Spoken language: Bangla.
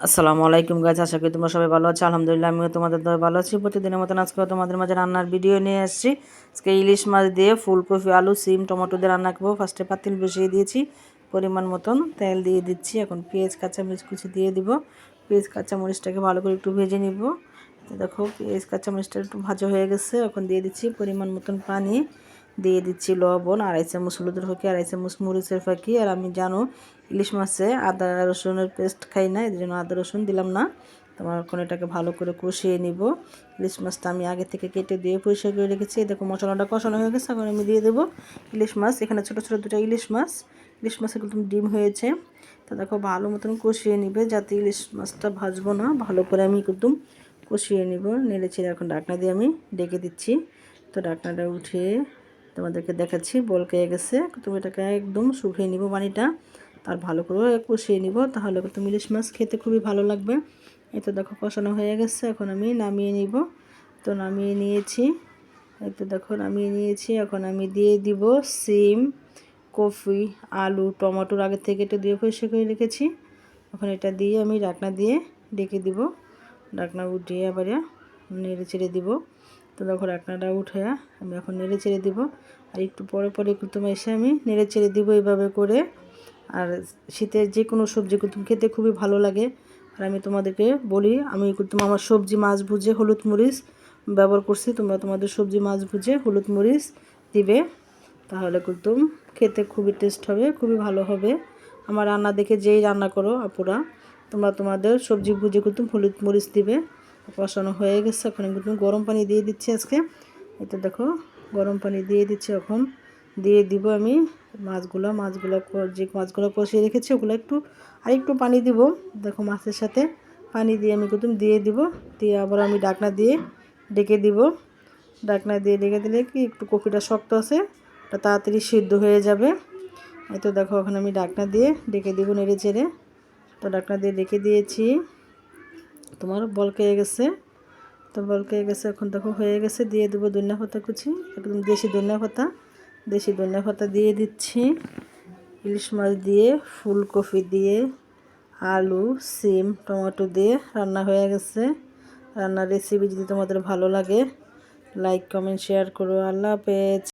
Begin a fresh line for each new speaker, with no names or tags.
আসসালামু আলাইকুম গাইস, আশা করি তোমরা সবাই ভালো আছো। আলহামদুলিল্লাহ আমিও তোমাদের দয় ভালো আছি। প্রতিদিনের মতন আজকেও তোমাদের মাঝে রান্নার ভিডিও নিয়ে আসছি। আজকে ইলিশ মাছ দিয়ে ফুলকপি, আলু, সিম, টমেটো দিয়ে রান্না করবো। ফার্স্টে পাতিল বসিয়ে দিয়েছি, পরিমাণ মতন তেল দিয়ে দিচ্ছি। এখন পেঁয়াজ কাঁচামরিচ কুচি দিয়ে দিব। পেঁয়াজ কাঁচামরিচটাকে ভালো করে একটু ভেজে নিব। তো দেখো পেঁয়াজ কাঁচামরিচটা একটু ভাজা হয়ে গেছে। এখন দিয়ে দিচ্ছি পরিমাণ মতন পানি, দিয়ে দিচ্ছি লবণ, 2.5 চামচ হলুদের ফাঁকি, 2.5 চামচ মরিচের ফাঁকি। আর আমি জানো ইলিশ মাছে আদা রসুনের পেস্ট খাই না, এই জন্য আদা রসুন দিলাম না। তোমার এখন এটাকে ভালো করে কষিয়ে নিব। ইলিশ মাছটা আমি আগে থেকে কেটে দিয়ে পরিষ্কার করে রেখেছি। দেখো মশলাটা কষানো হয়ে গেছে। এখন আমি দিয়ে দেবো ইলিশ মাছ। এখানে ছোটো ছোটো দুটো ইলিশ মাছ, ইলিশ মাছের একদম ডিম হয়েছে। তো দেখো ভালো মতন কষিয়ে নিবে, যাতে ইলিশ মাছটা ভাজবো না, ভালো করে আমি একদম কষিয়ে নিব। নেড়ে ছেড়ে এখন ঢাকনা দিয়ে আমি ডেকে দিচ্ছি। তো ঢাকনাটা উঠিয়ে তোমাদেরকে দেখাচ্ছি, বলকে গেছে। তুমি এটাকে একদম শুকিয়ে নিব পানিটা, আর ভালো করে কষিয়ে নিব, তাহলে তুমি ইলিশ মাছ খেতে খুবই ভালো লাগবে। এই তো দেখো কষানো হয়ে গেছে। এখন আমি নামিয়ে নিব। তো নামিয়ে নিয়েছি, এই তো দেখো নামিয়ে নিয়েছি। এখন আমি দিয়ে দিব সিম, কফি, আলু, টমেটোর আগে থেকে এটা দিয়ে পরিষ্কার করে রেখেছি। এখন এটা দিয়ে আমি ঢাকনা দিয়ে ডেকে দিব। ঢাকনা উঠিয়ে আবার নেড়ে চেড়ে দিব। তো দেখো ঢাকনাটা উঠে আমি এখন নেড়ে চেড়ে দিব। আর একটু পরে পরে কুতুম এসে আমি নেড়ে চেড়ে দিব এইভাবে করে। আর শীতের যে কোনো সবজি কুতুম খেতে খুবই ভালো লাগে। আর আমি তোমাদেরকে বলি, আমি কুতুম আমার সবজি মাছ ভুজে হলুদ মরিচ ব্যবহার করছি। তোমরা তোমাদের সবজি মাছ ভুজে হলুদ মরিচ দিবে, তাহলে কুতুম খেতে খুবই টেস্ট হবে, খুবই ভালো হবে। আমার রান্না দেখে যেই রান্না করো আপুরা, তোমরা তোমাদের সবজি ভুজে কুতুম হলুদ মরিচ দিবে। কষানো হয়ে গেছে। এখন কুতুম গরম পানি দিয়ে দিচ্ছি আজকে। এটা দেখো গরম পানি দিয়ে দিচ্ছি। এখন দিয়ে দিব আমি মাছগুলো যে মাছগুলো কষিয়ে রেখেছি ওগুলো আরেকটু পানি দিব। দেখো মাছের সাথে পানি দিয়ে আমি কুতুম দিয়ে দিব। দিয়ে আবার আমি ঢাকনা দিয়ে ডেকে দিব। ঢাকনা দিয়ে ডেকে দিলে কি একটু কপিটা শক্ত আছে, ওটা তাড়াতাড়ি সিদ্ধ হয়ে যাবে। এই তো দেখো এখন আমি ঢাকনা দিয়ে ডেকে দিব নেড়ে চেড়ে। তো ঢাকনা দিয়ে ডেকে দিয়েছি, তোমার বলকে গেছে। তো বলকে গেছে, এখন দেখো হয়ে গেছে। দিয়ে দেবো ধনিয়া পাতা কুচি, একদম দেশি ধনিয়া পাতা দিয়ে দিচ্ছি। ইলিশ মাছ দিয়ে, ফুলকপি দিয়ে, আলু, সিম, টমেটো দিয়ে রান্না হয়ে গেছে। রান্নার রেসিপি যদি তোমাদের ভালো লাগে, লাইক কমেন্ট শেয়ার করো। আল্লাহ হাফেজ।